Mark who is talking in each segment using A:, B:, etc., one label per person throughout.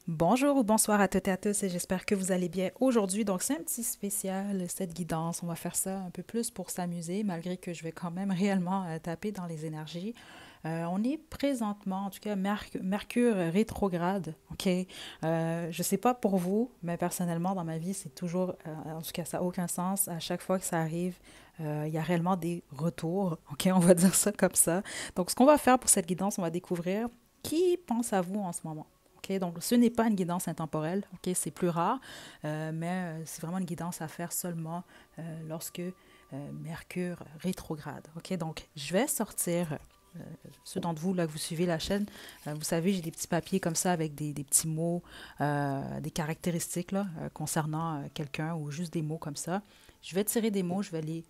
A: Bonjour ou bonsoir à toutes et à tous et j'espère que vous allez bien aujourd'hui. Donc, c'est un petit spécial, cette guidance. On va faire ça un peu plus pour s'amuser, malgré que je vais quand même réellement taper dans les énergies. On est présentement, en tout cas, Mercure rétrograde. OK? Je sais pas pour vous, mais personnellement, dans ma vie, c'est toujours, en tout cas, ça n'a aucun sens. À chaque fois que ça arrive, il y a réellement des retours. OK? On va dire ça comme ça. Donc, ce qu'on va faire pour cette guidance, on va découvrir qui pense à vous en ce moment. OK? Donc, ce n'est pas une guidance intemporelle. OK? C'est plus rare, mais c'est vraiment une guidance à faire seulement lorsque Mercure rétrograde. OK? Donc, je vais sortir. Ceux d'entre vous là, que vous suivez la chaîne, vous savez, j'ai des petits papiers comme ça avec des petits mots, des caractéristiques là, concernant quelqu'un ou juste des mots comme ça. Je vais tirer des mots, je vais les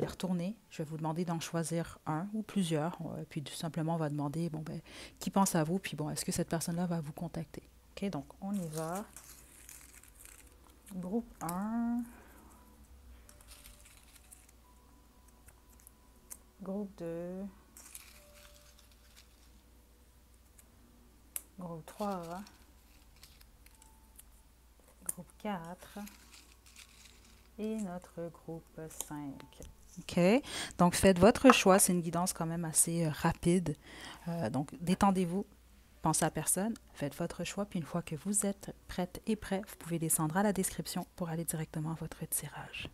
A: retourner. Je vais vous demander d'en choisir un ou plusieurs. Puis tout simplement, on va demander, bon, ben, qui pense à vous, puis bon, est-ce que cette personne-là va vous contacter? OK, donc on y va. Groupe un, groupe 2, groupe 3, groupe 4 et notre groupe 5. OK, donc faites votre choix. C'est une guidance quand même assez rapide. Donc détendez-vous. Pensez à personne, faites votre choix, puis une fois que vous êtes prête et prêt, vous pouvez descendre à la description pour aller directement à votre tirage.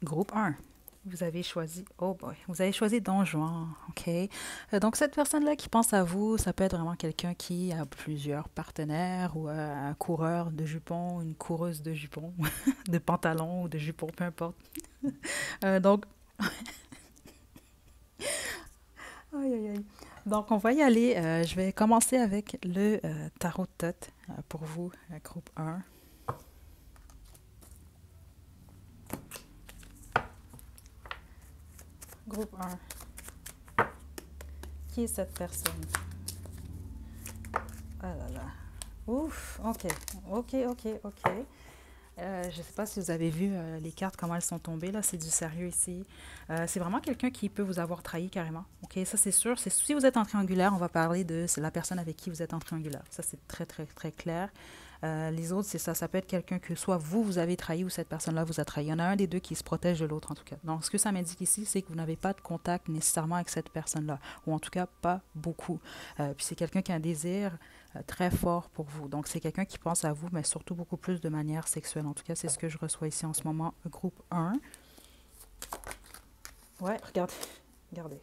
A: Groupe un. Vous avez choisi, oh boy, vous avez choisi Don Juan, OK? Donc, cette personne-là qui pense à vous, ça peut être vraiment quelqu'un qui a plusieurs partenaires ou un coureur de jupons, une coureuse de jupons, de pantalons ou de jupons, peu importe. Donc, aïe, aïe, aïe. Donc, on va y aller. Je vais commencer avec le tarot de tête pour vous, groupe un. Groupe un. Qui est cette personne? Ah là là. Ouf, ok, ok. Je ne sais pas si vous avez vu les cartes, comment elles sont tombées, là, c'est du sérieux ici. C'est vraiment quelqu'un qui peut vous avoir trahi carrément. Ok, ça c'est sûr. Si vous êtes en triangulaire, on va parler de c'est la personne avec qui vous êtes en triangulaire. Ça c'est très très très clair. Les autres, c'est ça. Ça peut être quelqu'un que soit vous avez trahi ou cette personne-là vous a trahi. Il y en a un des deux qui se protège de l'autre, en tout cas. Donc, ce que ça m'indique ici, c'est que vous n'avez pas de contact nécessairement avec cette personne-là, ou en tout cas pas beaucoup. Puis c'est quelqu'un qui a un désir très fort pour vous. Donc, c'est quelqu'un qui pense à vous, mais surtout beaucoup plus de manière sexuelle. En tout cas, c'est ce que je reçois ici en ce moment. Groupe un. Ouais, regardez. Regardez.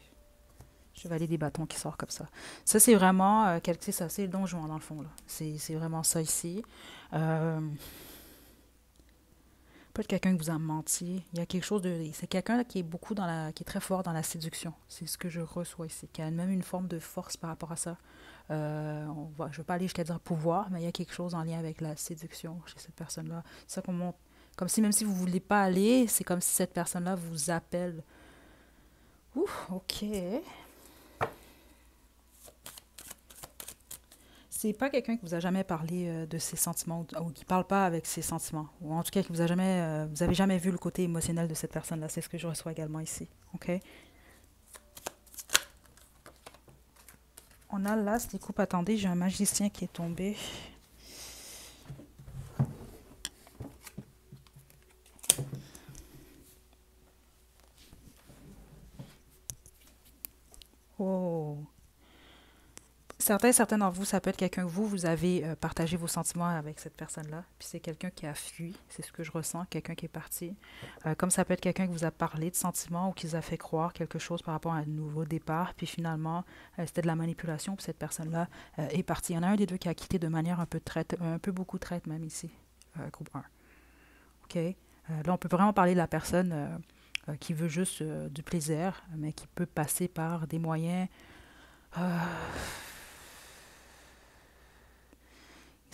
A: Chevalier des bâtons qui sort comme ça. Ça, c'est vraiment, c'est ça, c'est le donjon dans le fond. Là. C'est vraiment ça ici. Peut-être quelqu'un qui vous a menti. Il y a quelque chose de. C'est quelqu'un là, qui est beaucoup dans la. Qui est très fort dans la séduction. C'est ce que je reçois ici. Qui a même une forme de force par rapport à ça. Je ne veux pas aller jusqu'à dire pouvoir, mais il y a quelque chose en lien avec la séduction chez cette personne-là. C'est ça qu'on montre. Comme si même si vous ne voulez pas aller, c'est comme si cette personne-là vous appelle. Ouh, ok. C'est pas quelqu'un qui vous a jamais parlé de ses sentiments ou qui parle pas avec ses sentiments. Ou en tout cas, que vous avez jamais vu le côté émotionnel de cette personne-là. C'est ce que je reçois également ici. OK? On a l'as des coupes. Attendez, j'ai un magicien qui est tombé. Oh! Certains d'entre vous, ça peut être quelqu'un que vous avez partagé vos sentiments avec cette personne-là, puis c'est quelqu'un qui a fui, c'est ce que je ressens, quelqu'un qui est parti. Comme ça peut être quelqu'un qui vous a parlé de sentiments ou qui vous a fait croire quelque chose par rapport à un nouveau départ, puis finalement, c'était de la manipulation, puis cette personne-là est partie. Il y en a un des deux qui a quitté de manière un peu traite, un peu beaucoup traite même ici, groupe un. OK? Là, on peut vraiment parler de la personne qui veut juste du plaisir, mais qui peut passer par des moyens... euh,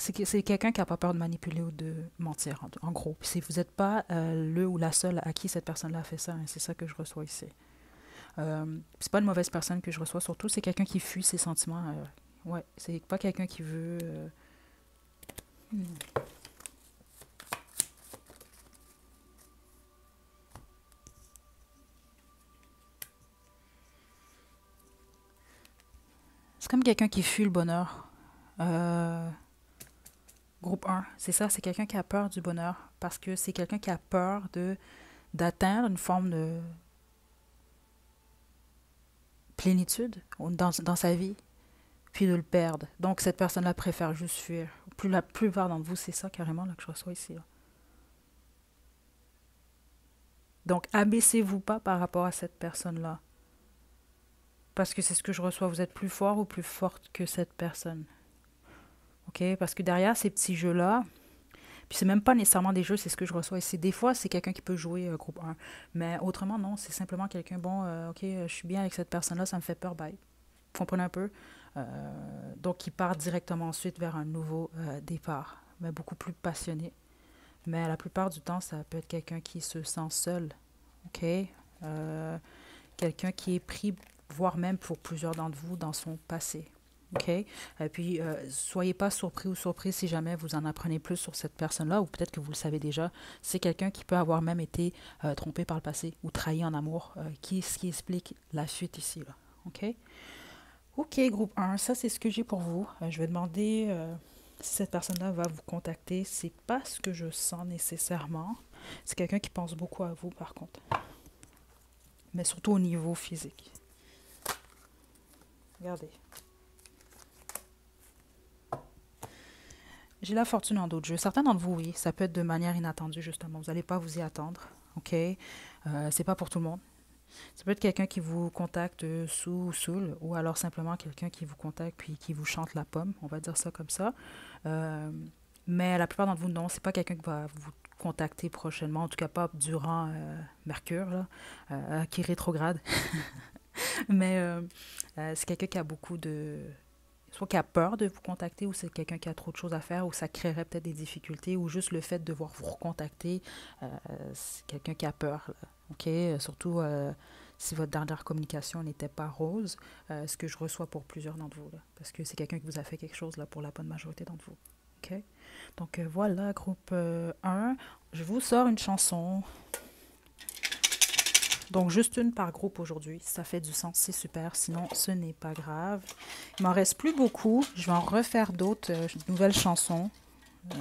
A: c'est quelqu'un qui n'a pas peur de manipuler ou de mentir, en gros. Puis si vous n'êtes pas le ou la seule à qui cette personne-là a fait ça, hein, c'est ça que je reçois ici. C'est pas une mauvaise personne que je reçois, surtout c'est quelqu'un qui fuit ses sentiments. Ouais, c'est pas quelqu'un qui veut... Hmm. C'est comme quelqu'un qui fuit le bonheur. Euh, Groupe un, c'est ça, c'est quelqu'un qui a peur du bonheur parce que c'est quelqu'un qui a peur de d'atteindre une forme de plénitude dans sa vie, puis de le perdre. Donc, cette personne-là préfère juste fuir. Plus la plupart d'entre vous, c'est ça carrément là, que je reçois ici. Là. Donc, abaissez-vous pas par rapport à cette personne-là. Parce que c'est ce que je reçois. Vous êtes plus fort ou plus forte que cette personne. OK? Parce que derrière ces petits jeux-là, puis c'est même pas nécessairement des jeux, c'est ce que je reçois ici. Des fois, c'est quelqu'un qui peut jouer groupe un. Mais autrement, non, c'est simplement quelqu'un, bon, OK, je suis bien avec cette personne-là, ça me fait peur, bye. Vous comprenez un peu? Donc, il part directement ensuite vers un nouveau départ, mais beaucoup plus passionné. Mais la plupart du temps, ça peut être quelqu'un qui se sent seul, OK? Quelqu'un qui est pris, voire même pour plusieurs d'entre vous, dans son passé. OK? Et puis, soyez pas surpris ou surprise si jamais vous en apprenez plus sur cette personne-là, ou peut-être que vous le savez déjà. C'est quelqu'un qui peut avoir même été trompé par le passé ou trahi en amour, ce qui explique la suite ici. Là. OK? OK, groupe un, ça c'est ce que j'ai pour vous. Je vais demander si cette personne-là va vous contacter. C'est pas ce que je sens nécessairement. C'est quelqu'un qui pense beaucoup à vous, par contre. Mais surtout au niveau physique. Regardez. J'ai la fortune en d'autres jeux. Certains d'entre vous, oui, ça peut être de manière inattendue, justement. Vous n'allez pas vous y attendre, OK? C'est pas pour tout le monde. Ça peut être quelqu'un qui vous contacte sous ou saoul, ou alors simplement quelqu'un qui vous contacte puis qui vous chante la pomme, on va dire ça comme ça. Euh, mais la plupart d'entre vous, non, c'est pas quelqu'un qui va vous contacter prochainement, en tout cas pas durant Mercure, là, qui est rétrograde. Mais c'est quelqu'un qui a beaucoup de soit qui a peur de vous contacter, ou c'est quelqu'un qui a trop de choses à faire, ou ça créerait peut-être des difficultés, ou juste le fait de devoir vous recontacter, c'est quelqu'un qui a peur. Là. OK? Surtout si votre dernière communication n'était pas rose, ce que je reçois pour plusieurs d'entre vous. Là, parce que c'est quelqu'un qui vous a fait quelque chose là, pour la bonne majorité d'entre vous. OK? Donc voilà, groupe 1. Je vous sors une chanson. Donc, juste une par groupe aujourd'hui. Ça fait du sens, c'est super. Sinon, ce n'est pas grave. Il m'en reste plus beaucoup. Je vais en refaire d'autres nouvelles chansons. Euh,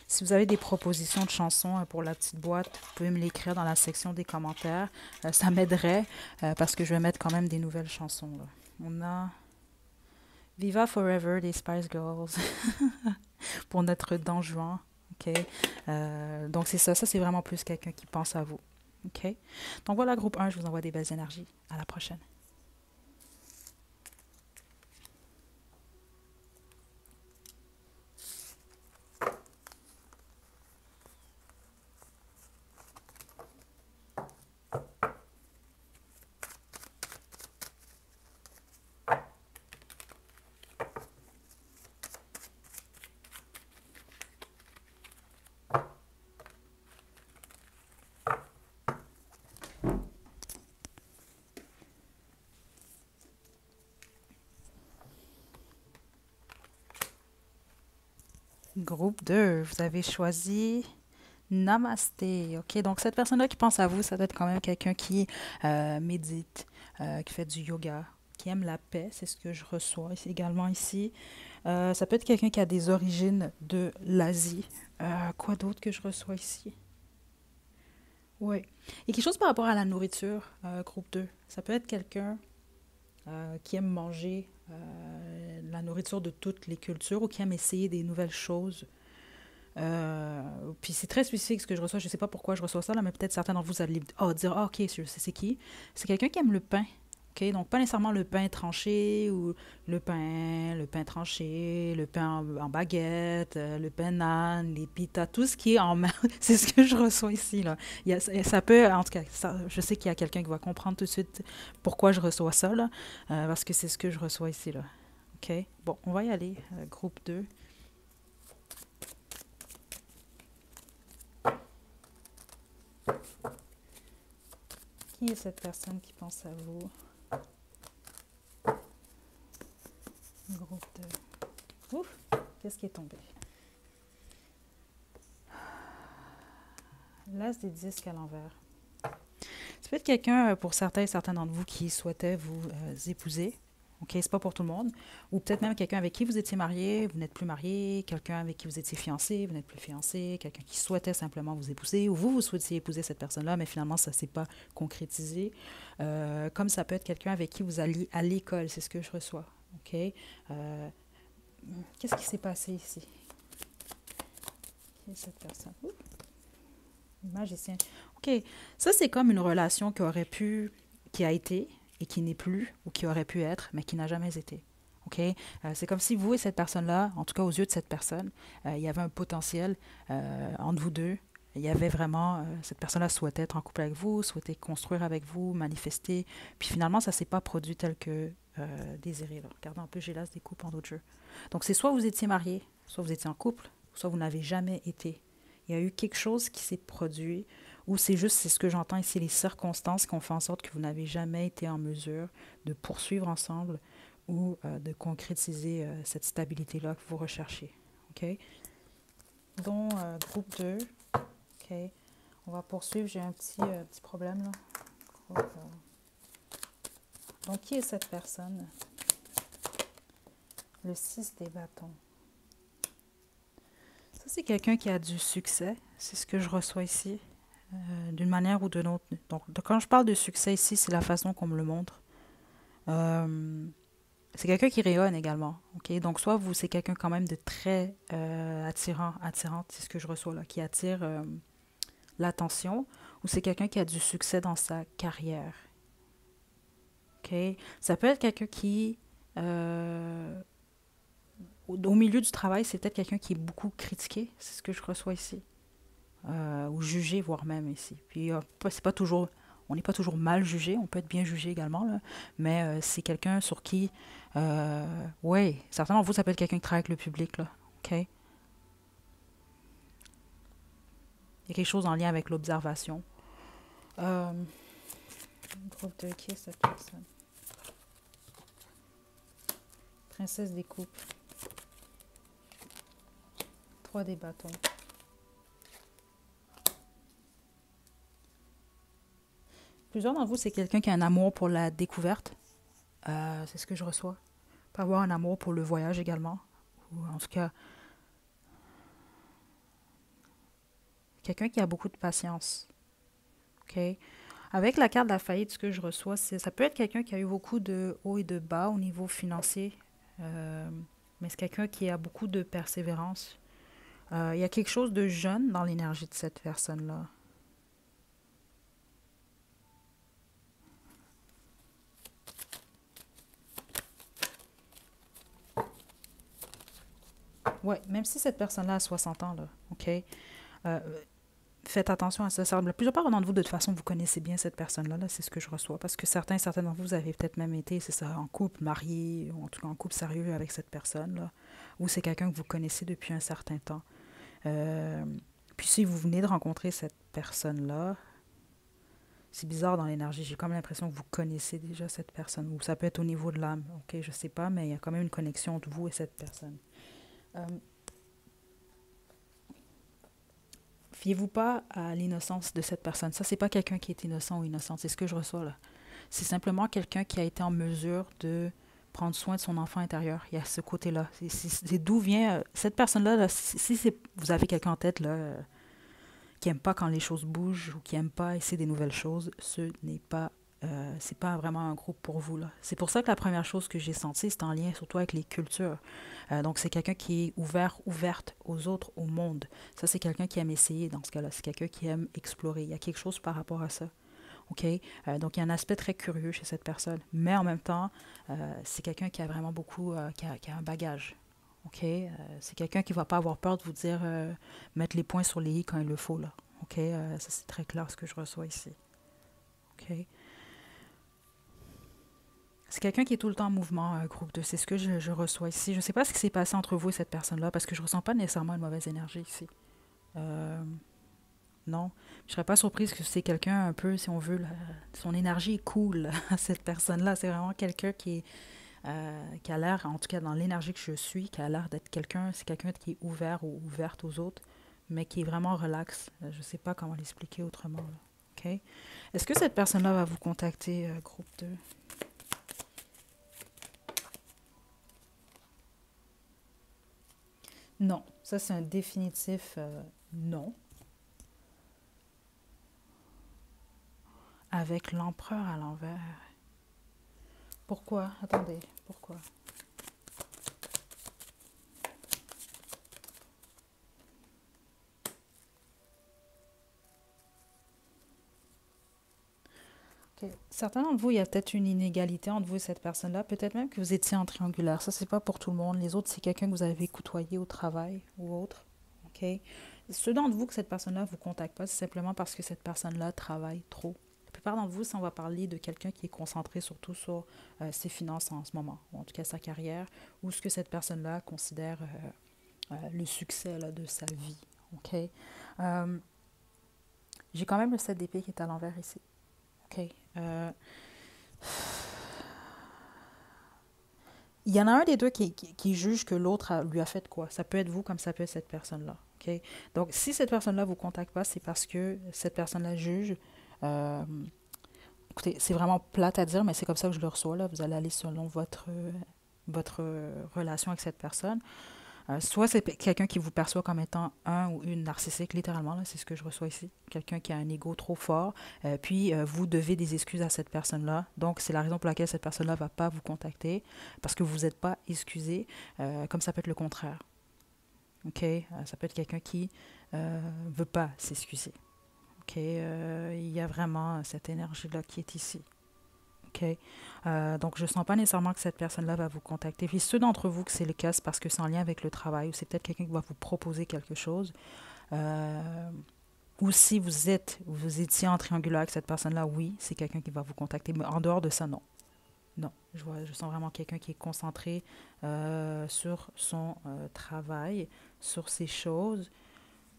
A: si vous avez des propositions de chansons pour la petite boîte, vous pouvez me l'écrire dans la section des commentaires. Ça m'aiderait parce que je vais mettre quand même des nouvelles chansons. Là. On a Viva Forever des Spice Girls pour notre Don Juan. OK? Donc, c'est ça. Ça, c'est vraiment plus quelqu'un qui pense à vous. OK? Donc voilà, groupe 1, je vous envoie des belles énergies. À la prochaine. Groupe 2, vous avez choisi Namasté. OK, donc cette personne-là qui pense à vous, ça doit être quand même quelqu'un qui médite, qui fait du yoga, qui aime la paix, c'est ce que je reçois également ici. Ça peut être quelqu'un qui a des origines de l'Asie. Quoi d'autre que je reçois ici? Oui. Et quelque chose par rapport à la nourriture, groupe 2. Ça peut être quelqu'un qui aime manger la nourriture de toutes les cultures ou qui aime essayer des nouvelles choses. Puis c'est très spécifique ce que je reçois. Je ne sais pas pourquoi je reçois ça, là, mais peut-être certains d'entre vous allez dire ah, ok, je sais c'est qui. C'est quelqu'un qui aime le pain. OK? Donc, pas nécessairement le pain tranché ou le pain tranché, le pain en baguette, le pain naan, les pitas, tout ce qui est en main. C'est ce que je reçois ici, là. Ça peut, en tout cas, je sais qu'il y a quelqu'un qui va comprendre tout de suite pourquoi je reçois ça, là, parce que c'est ce que je reçois ici, là. OK? Bon, on va y aller. Groupe 2. Qui est cette personne qui pense à vous? Groupe 2. Ouf! Qu'est-ce qui est tombé? L'as des disques à l'envers. Ça peut être quelqu'un, pour certains et certains d'entre vous, qui souhaitait vous épouser. OK, c'est pas pour tout le monde. Ou peut-être même quelqu'un avec qui vous étiez marié, vous n'êtes plus marié, quelqu'un avec qui vous étiez fiancé, vous n'êtes plus fiancé, quelqu'un qui souhaitait simplement vous épouser, ou vous souhaitiez épouser cette personne-là, mais finalement, ça ne s'est pas concrétisé. Comme ça peut être quelqu'un avec qui vous alliez à l'école, c'est ce que je reçois. OK? Qu'est-ce qui s'est passé ici? Qui est cette personne? Ouh, magicien. OK, ça c'est comme une relation qui aurait pu, qui a été et qui n'est plus, ou qui aurait pu être, mais qui n'a jamais été. OK? C'est comme si vous et cette personne-là, en tout cas aux yeux de cette personne, il y avait un potentiel entre vous deux. Il y avait vraiment, cette personne-là souhaitait être en couple avec vous, souhaitait construire avec vous, manifester. Puis finalement, ça ne s'est pas produit tel que désiré. Là. Regardez un peu, j'ai l'as des coupes en d'autres jeux. Donc c'est soit vous étiez marié, soit vous étiez en couple, soit vous n'avez jamais été. Il y a eu quelque chose qui s'est produit, ou c'est juste, c'est ce que j'entends ici, les circonstances qui ont fait en sorte que vous n'avez jamais été en mesure de poursuivre ensemble ou de concrétiser cette stabilité-là que vous recherchez. OK? Donc, groupe 2. OK. On va poursuivre. J'ai un petit problème là. Donc, qui est cette personne? Le 6 des bâtons. Ça, c'est quelqu'un qui a du succès. C'est ce que je reçois ici, d'une manière ou d'une autre. Donc, quand je parle de succès ici, c'est la façon qu'on me le montre. C'est quelqu'un qui rayonne également. OK? Donc, soit vous, c'est quelqu'un quand même de très attirante, c'est ce que je reçois là, qui attire l'attention, ou c'est quelqu'un qui a du succès dans sa carrière. OK? Ça peut être quelqu'un qui, au milieu du travail, c'est peut-être quelqu'un qui est beaucoup critiqué, c'est ce que je reçois ici, ou jugé, voire même ici. Puis, c'est pas toujours, on n'est pas toujours mal jugé, on peut être bien jugé également, là, mais c'est quelqu'un sur qui, oui, certainement, vous, ça peut être quelqu'un qui travaille avec le public, là, OK? Il y a quelque chose en lien avec l'observation. Groupe 2, qui est cette personne? Princesse des coupes. 3 des bâtons. Plusieurs d'entre vous, c'est quelqu'un qui a un amour pour la découverte. C'est ce que je reçois. Peut avoir un amour pour le voyage également. Ou en tout cas, quelqu'un qui a beaucoup de patience. OK? Avec la carte de la faillite, ce que je reçois, ça peut être quelqu'un qui a eu beaucoup de hauts et de bas au niveau financier. Mais c'est quelqu'un qui a beaucoup de persévérance. Il y a quelque chose de jeune dans l'énergie de cette personne-là. Oui, même si cette personne-là a 60 ans, là, OK? Faites attention à ça. La plupart d'entre vous, de toute façon, vous connaissez bien cette personne-là, là, c'est ce que je reçois. Parce que certains d'entre vous, vous avez peut-être même été, c'est ça, en couple, marié, ou en tout cas en couple sérieux avec cette personne-là. Ou c'est quelqu'un que vous connaissez depuis un certain temps. Puis si vous venez de rencontrer cette personne-là, c'est bizarre dans l'énergie. J'ai comme l'impression que vous connaissez déjà cette personne. Ou ça peut être au niveau de l'âme. OK, je sais pas, mais il y a quand même une connexion entre vous et cette personne. Fiez-vous pas à l'innocence de cette personne. Ça, c'est pas quelqu'un qui est innocent ou innocente. C'est ce que je reçois là. C'est simplement quelqu'un qui a été en mesure de prendre soin de son enfant intérieur. Il y a ce côté-là. C'est d'où vient cette personne-là. Là, si vous avez quelqu'un en tête là, qui n'aime pas quand les choses bougent ou qui n'aime pas essayer des nouvelles choses, c'est pas vraiment un groupe pour vous là. C'est pour ça que la première chose que j'ai sentie, c'est en lien surtout avec les cultures. Donc c'est quelqu'un qui est ouverte aux autres, au monde. Ça c'est quelqu'un qui aime essayer dans ce cas-là. C'est quelqu'un qui aime explorer. Il y a quelque chose par rapport à ça. OK? Donc, il y a un aspect très curieux chez cette personne. Mais en même temps, c'est quelqu'un qui a vraiment beaucoup, qui a un bagage. OK? C'est quelqu'un qui ne va pas avoir peur de vous dire, mettre les points sur les i quand il le faut, là. OK? Ça, c'est très clair ce que je reçois ici. OK? C'est quelqu'un qui est tout le temps en mouvement, groupe 2. C'est ce que je reçois ici. Je ne sais pas ce qui s'est passé entre vous et cette personne-là, parce que je ne ressens pas nécessairement une mauvaise énergie ici. Non, je serais pas surprise que c'est quelqu'un un peu, si on veut, son énergie est cool à cette personne-là. C'est vraiment quelqu'un qui a l'air, en tout cas dans l'énergie que je suis, qui a l'air d'être quelqu'un, c'est quelqu'un qui est ouvert ou ouverte aux autres, mais qui est vraiment relax. Je ne sais pas comment l'expliquer autrement. Là. OK? Est-ce que cette personne-là va vous contacter, groupe 2? Non, ça c'est un définitif non. Avec l'empereur à l'envers. Pourquoi? Attendez, pourquoi? Ok. Certains d'entre vous, il y a peut-être une inégalité entre vous et cette personne-là. Peut-être même que vous étiez en triangulaire. Ça, c'est pas pour tout le monde. Les autres, c'est quelqu'un que vous avez côtoyé au travail ou autre. OK? Ceux d'entre vous que cette personne-là ne vous contacte pas, c'est simplement parce que cette personne-là travaille trop. La plupart d'entre vous, si on va parler de quelqu'un qui est concentré surtout sur ses finances en ce moment, ou en tout cas sa carrière, ou ce que cette personne-là considère le succès là, de sa vie. OK? Euh, j'ai quand même le 7 d'épée qui est à l'envers ici. OK? Il y en a un des deux qui juge que l'autre lui a fait quoi. Ça peut être vous comme ça peut être cette personne-là. OK? Donc, si cette personne-là ne vous contacte pas, c'est parce que cette personne-là juge. euh, écoutez, c'est vraiment plate à dire, mais c'est comme ça que je le reçois. Là. Vous allez aller selon votre relation avec cette personne. Soit c'est quelqu'un qui vous perçoit comme étant un ou une narcissique, littéralement, là, c'est ce que je reçois ici. Quelqu'un qui a un ego trop fort. Puis, vous devez des excuses à cette personne-là. Donc, c'est la raison pour laquelle cette personne-là ne va pas vous contacter, parce que vous n'êtes pas excusé, comme ça peut être le contraire. OK? Ça peut être quelqu'un qui ne veut pas s'excuser. OK? Il y a vraiment cette énergie-là qui est ici. OK? Donc, je ne sens pas nécessairement que cette personne-là va vous contacter. Puis, ceux d'entre vous que c'est le cas, c'est parce que c'est en lien avec le travail ou c'est peut-être quelqu'un qui va vous proposer quelque chose. Ou si vous étiez en triangulaire avec cette personne-là, oui, c'est quelqu'un qui va vous contacter. Mais en dehors de ça, non. Non. Je sens vraiment quelqu'un qui est concentré sur son travail, sur ses choses.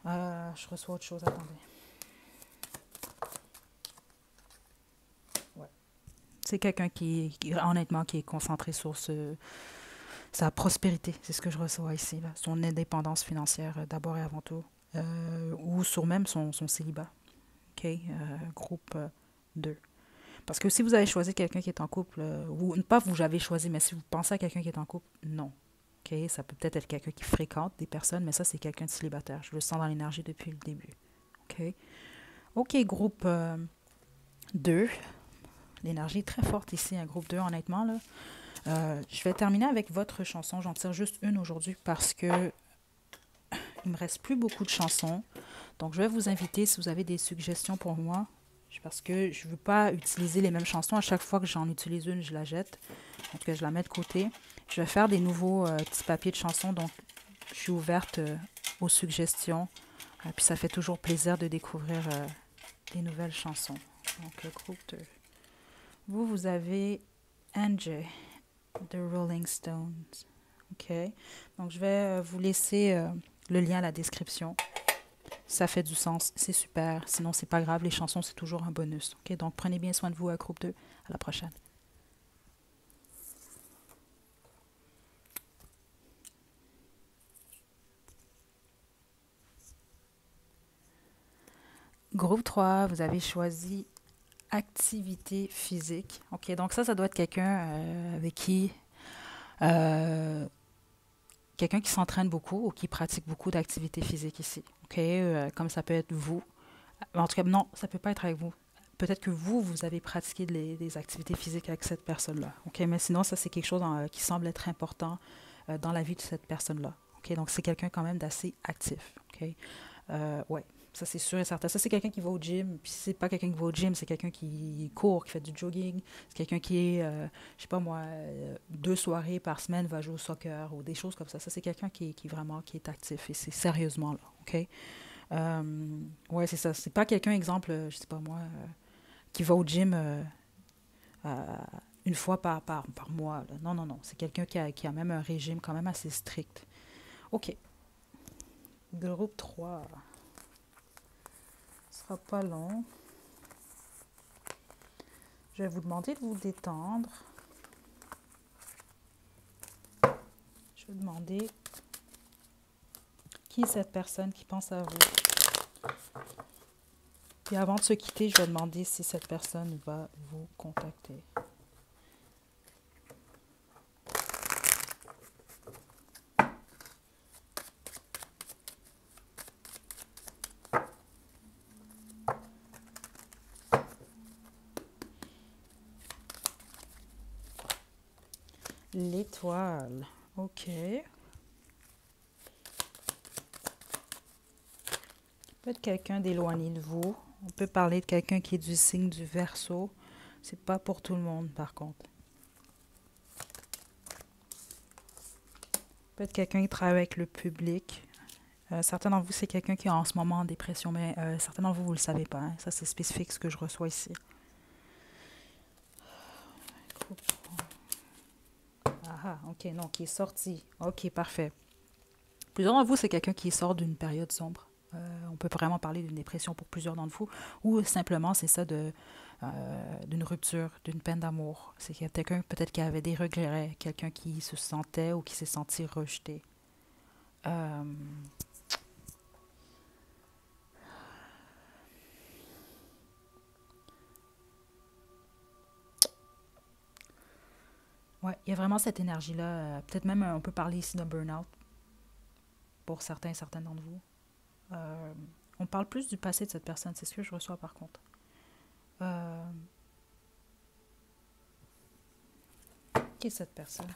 A: Je reçois autre chose, attendez. Ouais. C'est quelqu'un honnêtement, qui est concentré sur sa prospérité. C'est ce que je reçois ici, là. Son indépendance financière, d'abord et avant tout. Ou sur même son célibat. OK? Groupe 2. Parce que si vous avez choisi quelqu'un qui est en couple, ou pas vous avez choisi, mais si vous pensez à quelqu'un qui est en couple, non. OK? Ça peut peut-être être quelqu'un qui fréquente des personnes, mais ça, c'est quelqu'un de célibataire. Je le sens dans l'énergie depuis le début. OK? OK, groupe 2. L'énergie est très forte ici, un groupe 2, honnêtement. Là. Je vais terminer avec votre chanson. J'en tire juste une aujourd'hui parce que il me reste plus beaucoup de chansons. Donc, je vais vous inviter, si vous avez des suggestions pour moi, parce que je ne veux pas utiliser les mêmes chansons. À chaque fois que j'en utilise une, je la jette. Donc, je la mets de côté. Je vais faire des nouveaux petits papiers de chansons. Donc, je suis ouverte aux suggestions. Puis, ça fait toujours plaisir de découvrir des nouvelles chansons. Donc, groupe 2. Vous avez Angie de Rolling Stones. OK. Donc, je vais vous laisser le lien à la description. Ça fait du sens, c'est super. Sinon, c'est pas grave, les chansons, c'est toujours un bonus. OK? Donc, prenez bien soin de vous, groupe 2. À la prochaine. Groupe 3, vous avez choisi activité physique. OK? Donc, ça doit être quelqu'un avec qui... quelqu'un qui s'entraîne beaucoup ou qui pratique beaucoup d'activités physiques ici. OK? Comme ça peut être vous. En tout cas, non, ça peut pas être avec vous. Peut-être que vous avez pratiqué des activités physiques avec cette personne-là. OK? Mais sinon, ça, c'est quelque chose qui semble être important dans la vie de cette personne-là. OK? Donc, c'est quelqu'un quand même d'assez actif. OK? Ouais, ça, c'est sûr et certain. Ça, c'est quelqu'un qui va au gym. Puis, si c'est pas quelqu'un qui va au gym, c'est quelqu'un qui court, qui fait du jogging. C'est quelqu'un qui est, je sais pas moi, 2 soirées par semaine va jouer au soccer ou des choses comme ça. Ça, c'est quelqu'un qui vraiment qui est actif et c'est sérieusement là. OK? Ouais, c'est ça. C'est pas quelqu'un, exemple, je sais pas moi, qui va au gym euh, une fois par mois. Là. Non, non, non. C'est quelqu'un qui a même un régime quand même assez strict. OK. Groupe 3. Ce sera pas long. Je vais vous demander de vous détendre. Je vais demander qui est cette personne qui pense à vous. Puis avant de se quitter, je vais demander si cette personne va vous contacter. L'étoile. OK. Peut-être quelqu'un d'éloigné de vous. On peut parler de quelqu'un qui est du signe du Verseau. C'est pas pour tout le monde, par contre. Peut-être quelqu'un qui travaille avec le public. Certains d'entre vous, c'est quelqu'un qui est en ce moment en dépression, mais certains d'entre vous, vous ne le savez pas. Hein. Ça, c'est spécifique ce que je reçois ici. Ah, ok, non, qui est sorti. Ok, parfait. Plusieurs d'entre vous, c'est quelqu'un qui sort d'une période sombre. On peut vraiment parler d'une dépression pour plusieurs d'entre vous, ou simplement c'est ça d'une rupture, d'une peine d'amour. C'est quelqu'un peut-être qui avait des regrets, quelqu'un qui se sentait ou qui s'est senti rejeté. Euh, ouais, il y a vraiment cette énergie-là. Peut-être même, on peut parler ici d'un burn-out pour certains et certaines d'entre vous. Euh, on parle plus du passé de cette personne, c'est ce que je reçois par contre. Euh, qui est cette personne?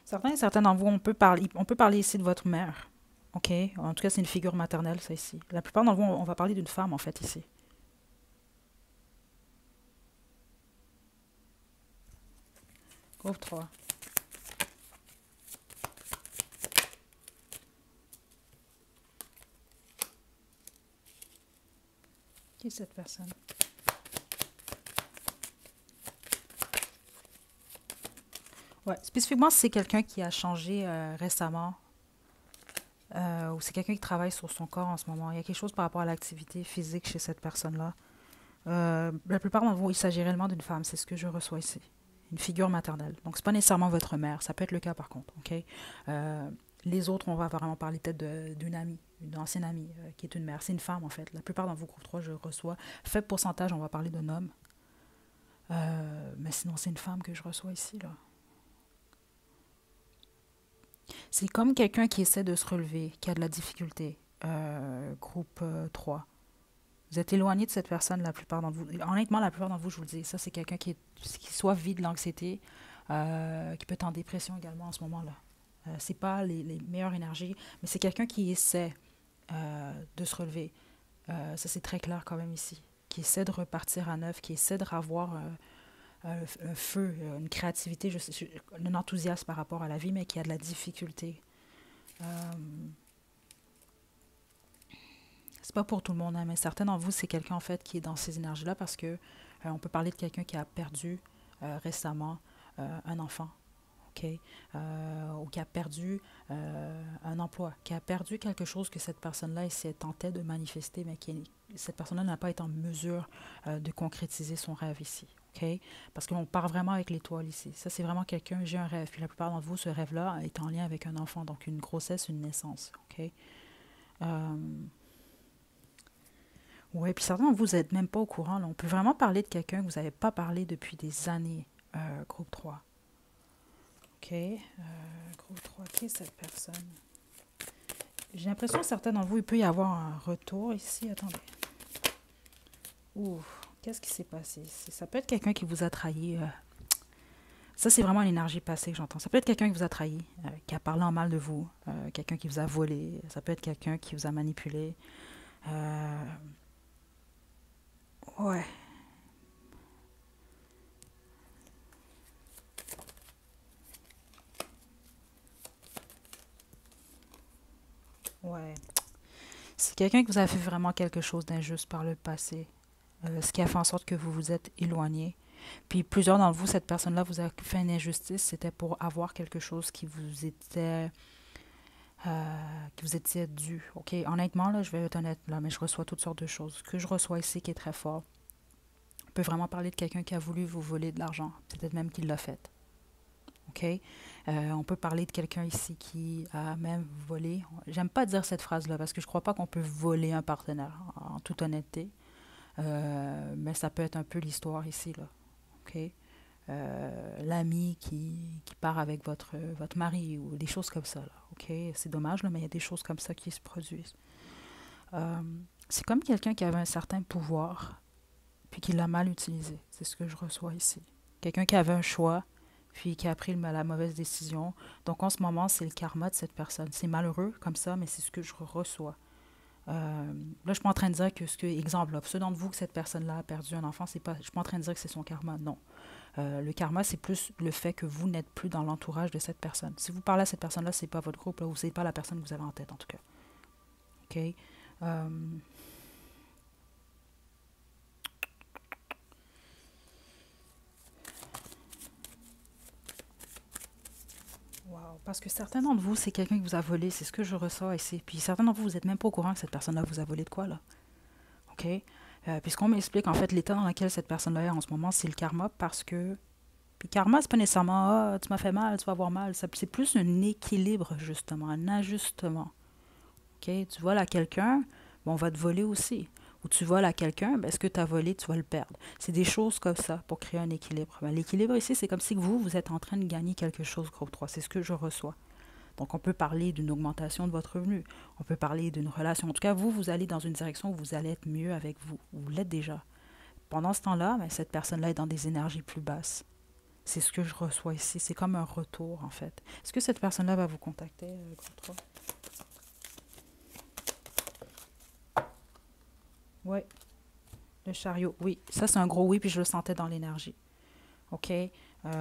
A: Certains et certaines d'entre vous, on peut parler ici de votre mère. OK? En tout cas, c'est une figure maternelle, ça ici. La plupart d'entre vous, on va parler d'une femme, en fait, ici. Groupe 3. Qui est cette personne? Ouais, spécifiquement, si c'est quelqu'un qui a changé récemment, ou c'est quelqu'un qui travaille sur son corps en ce moment. Il y a quelque chose par rapport à l'activité physique chez cette personne-là. La plupart d'entre vous, il s'agit réellement d'une femme, c'est ce que je reçois ici. Une figure maternelle. Donc, c'est pas nécessairement votre mère, ça peut être le cas par contre, OK? Euh, les autres, on va vraiment parler peut-être d'une amie, une ancienne amie qui est une mère. C'est une femme en fait. La plupart dans vos groupes 3, je reçois. Faible pourcentage, on va parler d'un homme. Mais sinon, c'est une femme que je reçois ici, là. C'est comme quelqu'un qui essaie de se relever, qui a de la difficulté. Groupe 3. Vous êtes éloigné de cette personne, la plupart d'entre vous. Honnêtement, la plupart d'entre vous, je vous le dis, ça, c'est quelqu'un qui soit vit de l'anxiété, qui peut être en dépression également en ce moment-là. C'est pas les meilleures énergies, mais c'est quelqu'un qui essaie de se relever. Ça, c'est très clair quand même ici. Qui essaie de repartir à neuf, qui essaie de revoir un feu, une créativité, un enthousiasme par rapport à la vie, mais qui a de la difficulté. Euh, c'est pas pour tout le monde, hein, mais certains d'entre vous, c'est quelqu'un en fait qui est dans ces énergies-là parce que on peut parler de quelqu'un qui a perdu récemment un enfant, ok, ou qui a perdu un emploi, qui a perdu quelque chose que cette personne-là essaie tentait de manifester, mais cette personne-là n'a pas été en mesure de concrétiser son rêve ici. OK? Parce qu'on part vraiment avec l'étoile ici. Ça, c'est vraiment quelqu'un, j'ai un rêve. Puis la plupart d'entre vous, ce rêve-là est en lien avec un enfant, donc une grossesse, une naissance. OK? Euh, oui, puis certains d'entre vous, vous n'êtes même pas au courant. Là. On peut vraiment parler de quelqu'un que vous n'avez pas parlé depuis des années. Groupe 3. OK. Groupe 3, qui est cette personne? J'ai l'impression que certains d'entre vous, il peut y avoir un retour ici. Attendez. Ouh, qu'est-ce qui s'est passé ici? Ça peut être quelqu'un qui vous a trahi. Ça, c'est vraiment l'énergie passée que j'entends. Ça peut être quelqu'un qui vous a trahi, qui a parlé en mal de vous, quelqu'un qui vous a volé. Ça peut être quelqu'un qui vous a manipulé. Euh, ouais, ouais. C'est quelqu'un qui vous a fait vraiment quelque chose d'injuste par le passé, ce qui a fait en sorte que vous vous êtes éloigné. Puis plusieurs d'entre vous, cette personne-là vous a fait une injustice, c'était pour avoir quelque chose qui vous était dû. OK, honnêtement, là, je vais être honnête, là, mais je reçois toutes sortes de choses. Ce que je reçois ici qui est très fort, on peut vraiment parler de quelqu'un qui a voulu vous voler de l'argent, peut-être même qu'il l'a fait. OK? On peut parler de quelqu'un ici qui a même volé. J'aime pas dire cette phrase-là parce que je crois pas qu'on peut voler un partenaire, en toute honnêteté. Mais ça peut être un peu l'histoire ici, là. OK? L'ami qui part avec votre mari ou des choses comme ça, là. OK? C'est dommage, là, mais il y a des choses comme ça qui se produisent. Euh, c'est comme quelqu'un qui avait un certain pouvoir, puis qui l'a mal utilisé. C'est ce que je reçois ici. Quelqu'un qui avait un choix, puis qui a pris la mauvaise décision. Donc en ce moment, c'est le karma de cette personne. C'est malheureux comme ça, mais c'est ce que je reçois. Là, je ne suis pas en train de dire exemple, là, ceux d'entre vous que cette personne-là a perdu un enfant, je ne suis pas en train de dire que c'est son karma, non. Le karma, c'est plus le fait que vous n'êtes plus dans l'entourage de cette personne. Si vous parlez à cette personne-là, c'est pas votre groupe, là, ou c'est pas la personne que vous avez en tête, en tout cas. OK? Euh, wow. Parce que certains d'entre vous, c'est quelqu'un qui vous a volé, c'est ce que je ressens ici. Puis certains d'entre vous, vous n'êtes même pas au courant que cette personne-là vous a volé de quoi, là. OK? Puisqu'on m'explique, en fait, l'état dans lequel cette personne-là est en ce moment, c'est le karma parce que. Puis karma, c'est pas nécessairement ah, tu m'as fait mal, tu vas avoir mal. C'est plus un équilibre, justement, un ajustement. OK? Tu voles à quelqu'un, bon, on va te voler aussi. Ou tu voles à quelqu'un, ben, ce que tu as volé, tu vas le perdre. C'est des choses comme ça pour créer un équilibre. Ben, l'équilibre ici, c'est comme si vous êtes en train de gagner quelque chose, groupe 3. C'est ce que je reçois. Donc, on peut parler d'une augmentation de votre revenu. On peut parler d'une relation. En tout cas, vous allez dans une direction où vous allez être mieux avec vous. Vous l'êtes déjà. Pendant ce temps-là, ben, cette personne-là est dans des énergies plus basses. C'est ce que je reçois ici. C'est comme un retour, en fait. Est-ce que cette personne-là va vous contacter, groupe 3? Oui. Le chariot, oui. Ça, c'est un gros oui, puis je le sentais dans l'énergie. OK?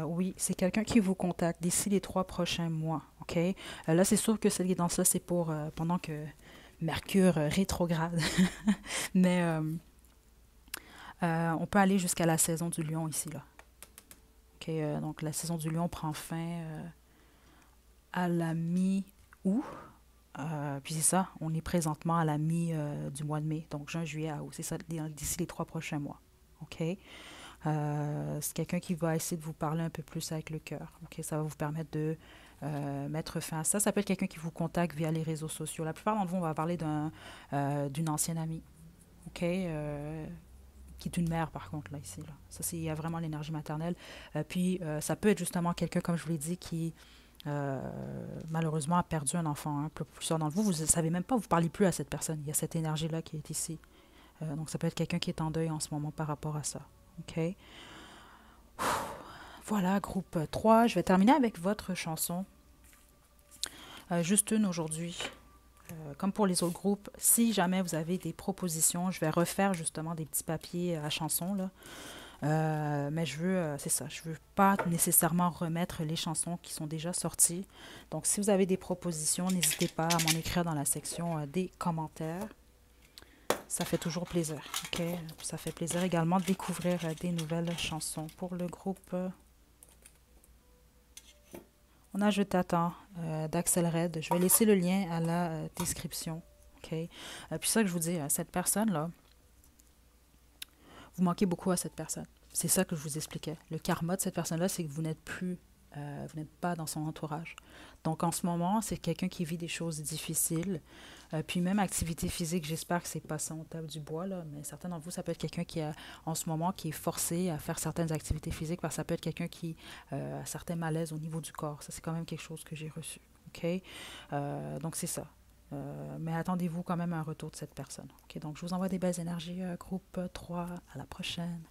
A: Oui, c'est quelqu'un qui vous contacte d'ici les 3 prochains mois. OK? Là, c'est sûr que cette guidance-là, c'est pour pendant que Mercure rétrograde. Mais on peut aller jusqu'à la saison du lion ici, là. OK? Donc, la saison du lion prend fin à la mi-août. Puis c'est ça, on est présentement à la mi du mois de mai, donc juin, juillet à août. C'est ça, d'ici les 3 prochains mois. OK? C'est quelqu'un qui va essayer de vous parler un peu plus avec le cœur. Okay? Ça va vous permettre de mettre fin à ça. Ça peut être quelqu'un qui vous contacte via les réseaux sociaux. La plupart d'entre vous, on va parler d'une ancienne amie. OK? Qui est une mère, par contre, là, ici. Là. Ça, il y a vraiment l'énergie maternelle. Puis, ça peut être justement quelqu'un, comme je vous l'ai dit, qui malheureusement a perdu un enfant. Hein. Plusieurs d'entre vous, vous ne savez même pas, vous ne parlez plus à cette personne. Il y a cette énergie-là qui est ici. Donc, ça peut être quelqu'un qui est en deuil en ce moment par rapport à ça. OK? Voilà, groupe 3. Je vais terminer avec votre chanson. Juste une aujourd'hui. Comme pour les autres groupes, si jamais vous avez des propositions, je vais refaire justement des petits papiers à chansons, là. Mais je veux, c'est ça, je veux pas nécessairement remettre les chansons qui sont déjà sorties. Donc, si vous avez des propositions, n'hésitez pas à m'en écrire dans la section des commentaires. Ça fait toujours plaisir. OK? Ça fait plaisir également de découvrir des nouvelles chansons pour le groupe. On a Je t'attends d'Axel Red. Je vais laisser le lien à la description. OK? Puis ça que je vous dis, cette personne-là, vous manquez beaucoup à cette personne. C'est ça que je vous expliquais. Le karma de cette personne-là, c'est que vous n'êtes plus, vous n'êtes pas dans son entourage. Donc en ce moment, c'est quelqu'un qui vit des choses difficiles. Puis même activité physique, j'espère que c'est pas ça, on tape du bois, là, mais certains d'entre vous, ça peut être quelqu'un qui a, en ce moment, qui est forcé à faire certaines activités physiques, parce que ça peut être quelqu'un qui a certains malaises au niveau du corps. Ça, c'est quand même quelque chose que j'ai reçu. OK? Donc c'est ça. Mais attendez-vous quand même à un retour de cette personne. OK? Donc je vous envoie des belles énergies, groupe 3. À la prochaine.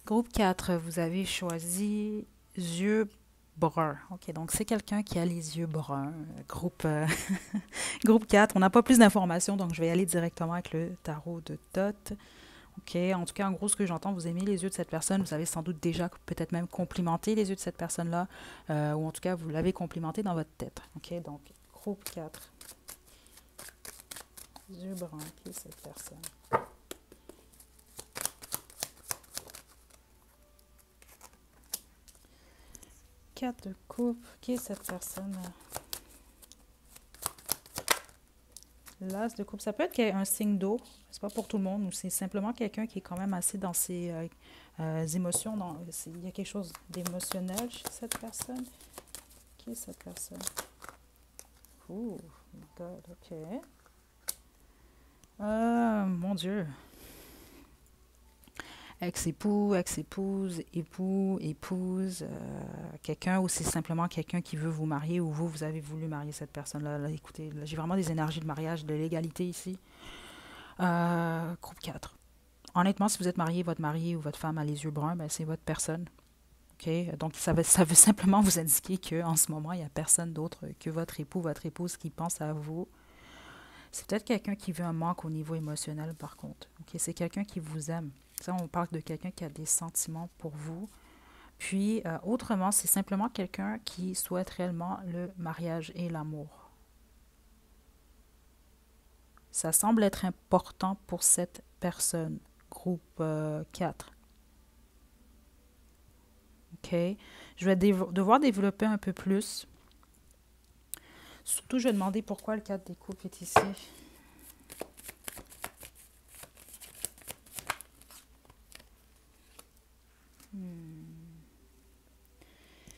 A: Groupe 4, vous avez choisi yeux bruns. OK, donc c'est quelqu'un qui a les yeux bruns. Groupe 4, on n'a pas plus d'informations, donc je vais aller directement avec le tarot de Thoth. OK? En tout cas, en gros, ce que j'entends, vous aimez les yeux de cette personne. Vous avez sans doute déjà peut-être même complimenté les yeux de cette personne-là. Ou en tout cas, vous l'avez complimenté dans votre tête. OK? Donc, groupe 4. Yeux bruns, qui est cette personne? Quatre de coupe, qui est cette personne? L'as de coupe, ça peut être un signe d'eau, c'est pas pour tout le monde, ou c'est simplement quelqu'un qui est quand même assez dans ses émotions. Il y a quelque chose d'émotionnel chez cette personne. Qui est cette personne? Oh, God, ok. Mon Dieu. Ex-époux, ex-épouse, époux, épouse, quelqu'un, ou c'est simplement quelqu'un qui veut vous marier, ou vous avez voulu marier cette personne-là. Là, écoutez, là, j'ai vraiment des énergies de mariage, de l'égalité ici. Groupe 4. Honnêtement, si vous êtes marié, votre mari ou votre femme a les yeux bruns, ben, c'est votre personne. Okay? Donc, ça veut simplement vous indiquer qu'en ce moment, il n'y a personne d'autre que votre époux, votre épouse qui pense à vous. C'est peut-être quelqu'un qui veut un manque au niveau émotionnel, par contre. Okay? C'est quelqu'un qui vous aime. Ça, on parle de quelqu'un qui a des sentiments pour vous. Puis, autrement, c'est simplement quelqu'un qui souhaite réellement le mariage et l'amour. Ça semble être important pour cette personne. Groupe 4. OK? Je vais devoir développer un peu plus. Surtout, je vais demander pourquoi le 4 des coupes est ici.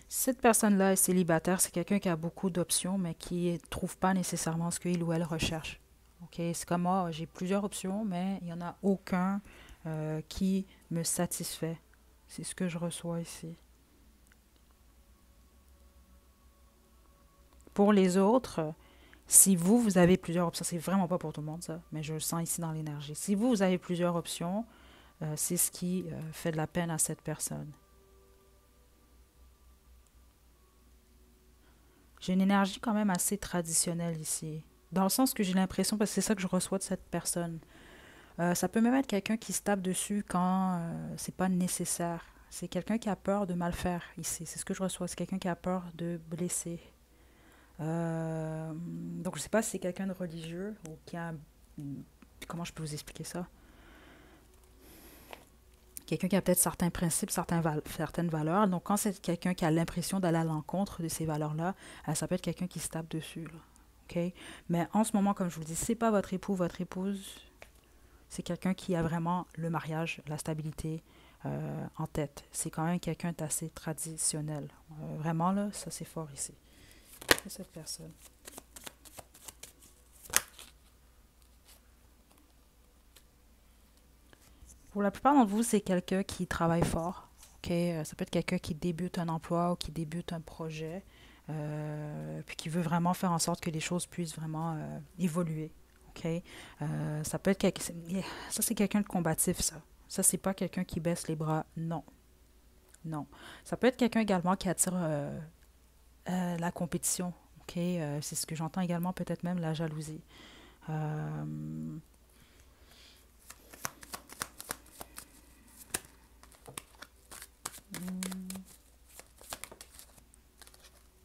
A: Cette personne-là est célibataire, c'est quelqu'un qui a beaucoup d'options, mais qui ne trouve pas nécessairement ce qu'il ou elle recherche. Okay? C'est comme moi, j'ai plusieurs options, mais il n'y en a aucun qui me satisfait. C'est ce que je reçois ici. Pour les autres, si vous avez plusieurs options, c'est vraiment pas pour tout le monde ça, mais je le sens ici dans l'énergie. Si vous avez plusieurs options, c'est ce qui fait de la peine à cette personne. J'ai une énergie quand même assez traditionnelle ici. Dans le sens que j'ai l'impression, parce que c'est ça que je reçois de cette personne. Ça peut même être quelqu'un qui se tape dessus quand c'est pas nécessaire. C'est quelqu'un qui a peur de mal faire ici. C'est ce que je reçois. C'est quelqu'un qui a peur de blesser. Donc je sais pas si c'est quelqu'un de religieux ou qui a... Comment je peux vous expliquer ça? Quelqu'un qui a peut-être certains principes, certaines valeurs. Donc, quand c'est quelqu'un qui a l'impression d'aller à l'encontre de ces valeurs-là, ça peut être quelqu'un qui se tape dessus. Là. Okay? Mais en ce moment, comme je vous dis, c'est pas votre époux, votre épouse. C'est quelqu'un qui a vraiment le mariage, la stabilité en tête. C'est quand même quelqu'un d'assez traditionnel. Vraiment, là, ça, c'est fort ici. C'est cette personne. Pour la plupart d'entre vous, c'est quelqu'un qui travaille fort. Okay? Ça peut être quelqu'un qui débute un emploi ou qui débute un projet, puis qui veut vraiment faire en sorte que les choses puissent vraiment évoluer. Okay? Ça peut être ça, c'est quelqu'un de combatif, ça. Ça, c'est pas quelqu'un qui baisse les bras. Non. Non. Ça peut être quelqu'un également qui attire la compétition. Okay? C'est ce que j'entends également, peut-être même la jalousie.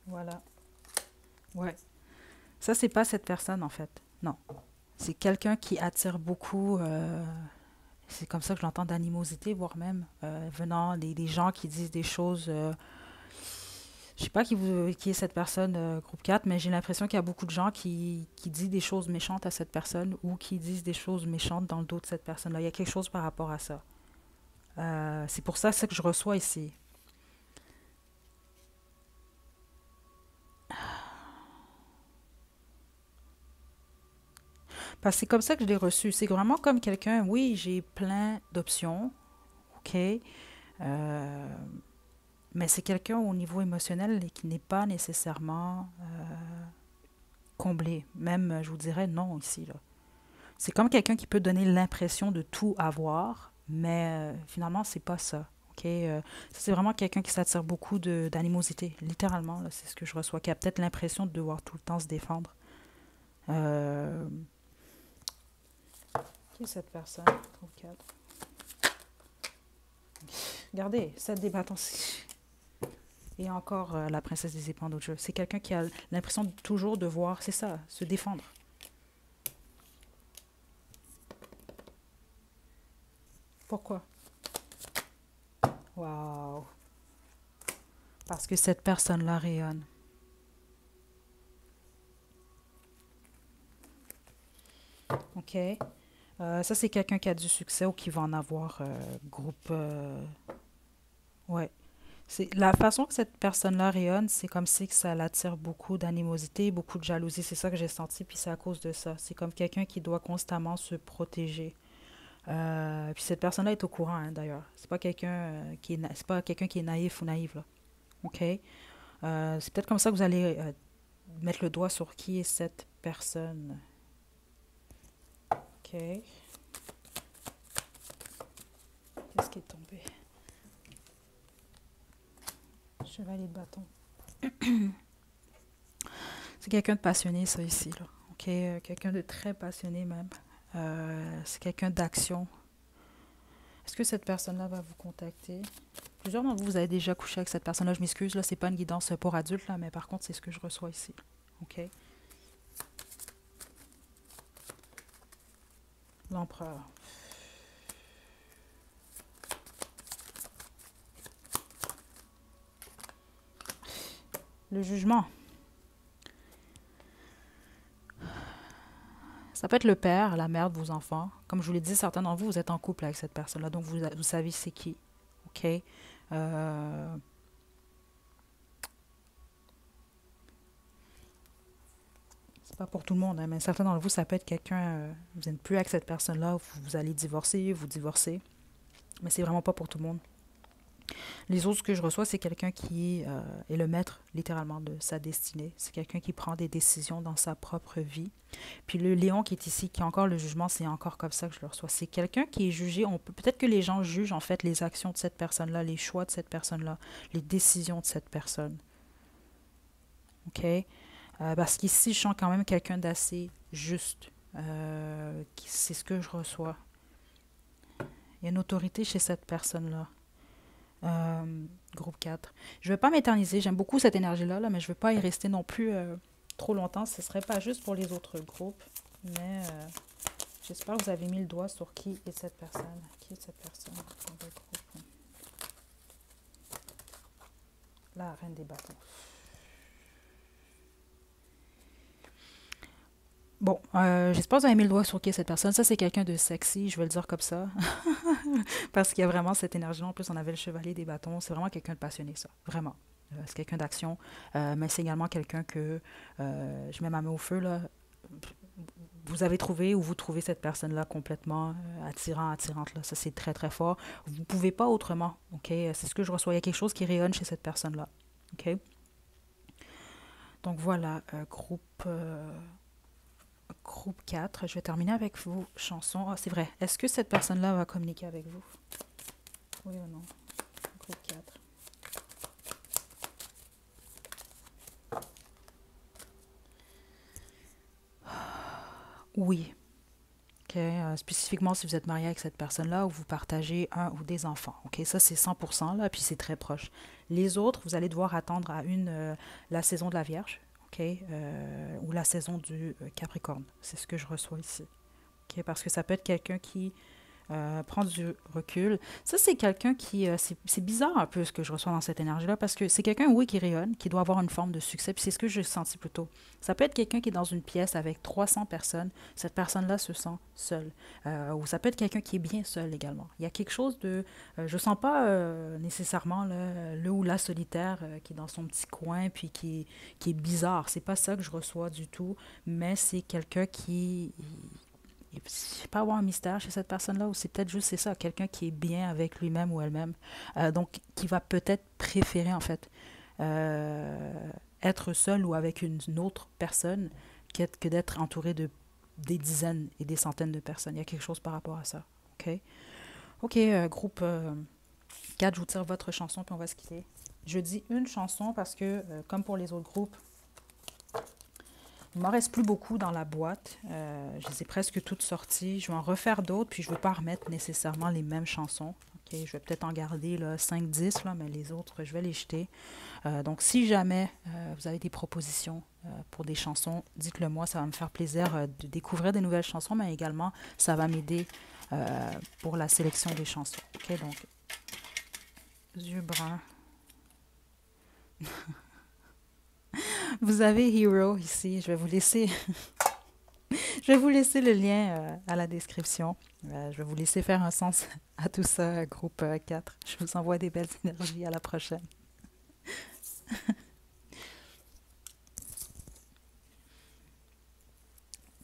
A: Voilà. Ouais. Ça, c'est pas cette personne, en fait. Non. C'est quelqu'un qui attire beaucoup, c'est comme ça que je l'entends, d'animosité, voire même venant des gens qui disent des choses. Je sais pas qui est cette personne, groupe 4, mais j'ai l'impression qu'il y a beaucoup de gens qui disent des choses méchantes à cette personne ou qui disent des choses méchantes dans le dos de cette personne-là. Il y a quelque chose par rapport à ça. C'est pour ça que je reçois ici. Parce que c'est comme ça que je l'ai reçu. C'est vraiment comme quelqu'un, oui, j'ai plein d'options, ok, mais c'est quelqu'un au niveau émotionnel qui n'est pas nécessairement comblé. Même, je vous dirais, non, ici, là. C'est comme quelqu'un qui peut donner l'impression de tout avoir, mais finalement, c'est pas ça. Ok, ça, c'est vraiment quelqu'un qui s'attire beaucoup d'animosité, littéralement, là, c'est ce que je reçois, qui a peut-être l'impression de devoir tout le temps se défendre. Qui est cette personne? 34. Regardez, 7 des bâtons. Et encore la princesse des épées en d'autres jeux. C'est quelqu'un qui a l'impression toujours de voir, c'est ça, se défendre. Pourquoi? Waouh! Parce que cette personne-là rayonne. OK? Ça, c'est quelqu'un qui a du succès ou qui va en avoir groupe. Ouais. C'est la façon que cette personne-là rayonne, c'est comme si que ça l'attire beaucoup d'animosité, beaucoup de jalousie. C'est ça que j'ai senti, puis c'est à cause de ça. C'est comme quelqu'un qui doit constamment se protéger. Puis cette personne-là est au courant, hein, d'ailleurs. C'est pas quelqu'un c'est pas quelqu'un qui est naïf ou naïve, là. OK? C'est peut-être comme ça que vous allez mettre le doigt sur qui est cette personne. OK. Qu'est-ce qui est tombé? Chevalier de bâton. C'est quelqu'un de passionné, ça, ici, là. OK? Quelqu'un de très passionné, même. C'est quelqu'un d'action. Est-ce que cette personne-là va vous contacter? Plusieurs d'entre vous, vous avez déjà couché avec cette personne-là. Je m'excuse, là, c'est pas une guidance pour adultes, là, mais par contre, c'est ce que je reçois ici. OK? L'empereur. Le jugement. Ça peut être le père, la mère de vos enfants. Comme je vous l'ai dit, certains d'entre vous, vous êtes en couple avec cette personne-là, donc vous savez c'est qui. OK? C'est pas pour tout le monde, hein, mais certains d'entre vous, ça peut être quelqu'un, vous n'êtes plus avec cette personne-là, vous allez divorcer, vous divorcez, mais c'est vraiment pas pour tout le monde. Les autres que je reçois, c'est quelqu'un qui est le maître, littéralement, de sa destinée. C'est quelqu'un qui prend des décisions dans sa propre vie. Puis le lion qui est ici, qui a encore le jugement, c'est encore comme ça que je le reçois. C'est quelqu'un qui est jugé. Peut-être que les gens jugent, en fait, les actions de cette personne-là, les choix de cette personne-là, les décisions de cette personne. OK? Parce qu'ici, je sens quand même quelqu'un d'assez juste. C'est ce que je reçois. Il y a une autorité chez cette personne-là. Groupe 4. Je ne vais pas m'éterniser. J'aime beaucoup cette énergie-là, là, mais je ne veux pas y rester non plus trop longtemps. Ce ne serait pas juste pour les autres groupes. Mais j'espère que vous avez mis le doigt sur qui est cette personne. Qui est cette personne dans votre groupe? La reine des bâtons. Bon, j'espère que vous avez mis le doigt sur qui est cette personne. Ça, c'est quelqu'un de sexy, je vais le dire comme ça. Parce qu'il y a vraiment cette énergie-là. En plus, on avait le chevalier des bâtons. C'est vraiment quelqu'un de passionné, ça. Vraiment. C'est quelqu'un d'action. Mais c'est également quelqu'un que je mets ma main au feu, là. Vous avez trouvé ou vous trouvez cette personne-là complètement attirante, là. Ça, c'est très, très fort. Vous ne pouvez pas autrement, OK? C'est ce que je reçois. Il y a quelque chose qui rayonne chez cette personne-là, OK? Donc, voilà, groupe 4. Je vais terminer avec vos chansons. Ah, c'est vrai. Est-ce que cette personne-là va communiquer avec vous? Oui ou non? Groupe 4. Oui. Okay. Spécifiquement si vous êtes marié avec cette personne-là ou vous partagez un ou des enfants. Okay? Ça, c'est 100%, là, puis c'est très proche. Les autres, vous allez devoir attendre à la saison de la Vierge, okay? Ou la saison du Capricorne. C'est ce que je reçois ici. Okay? Parce que ça peut être quelqu'un qui prend du recul. Ça, c'est quelqu'un qui... c'est bizarre un peu ce que je reçois dans cette énergie-là, parce que c'est quelqu'un, oui, qui rayonne, qui doit avoir une forme de succès, puis c'est ce que j'ai senti plus tôt. Ça peut être quelqu'un qui est dans une pièce avec 300 personnes, cette personne-là se sent seule. Ou ça peut être quelqu'un qui est bien seul également. Il y a quelque chose de... je sens pas nécessairement le ou la solitaire qui est dans son petit coin, puis qui est bizarre. C'est pas ça que je reçois du tout, mais c'est quelqu'un qui... Je ne sais pas avoir un mystère chez cette personne-là, ou c'est peut-être juste c'est ça, quelqu'un qui est bien avec lui-même ou elle-même, donc qui va peut-être préférer en fait être seul ou avec une autre personne que d'être entouré de des dizaines et des centaines de personnes. Il y a quelque chose par rapport à ça. OK? OK, groupe 4, je vous tire votre chanson, puis on va se quitter. Je dis une chanson parce que, comme pour les autres groupes, il ne m'en reste plus beaucoup dans la boîte. Je les ai presque toutes sorties. Je vais en refaire d'autres, puis je ne veux pas remettre nécessairement les mêmes chansons. OK? Je vais peut-être en garder là, 5-10, là, mais les autres, je vais les jeter. Donc, si jamais vous avez des propositions pour des chansons, dites-le moi. Ça va me faire plaisir de découvrir des nouvelles chansons, mais également, ça va m'aider pour la sélection des chansons. OK? Donc, yeux bruns. Vous avez Hero ici. Je vais vous laisser le lien à la description. Je vais vous laisser faire un sens à tout ça, groupe 4. Je vous envoie des belles énergies. À la prochaine.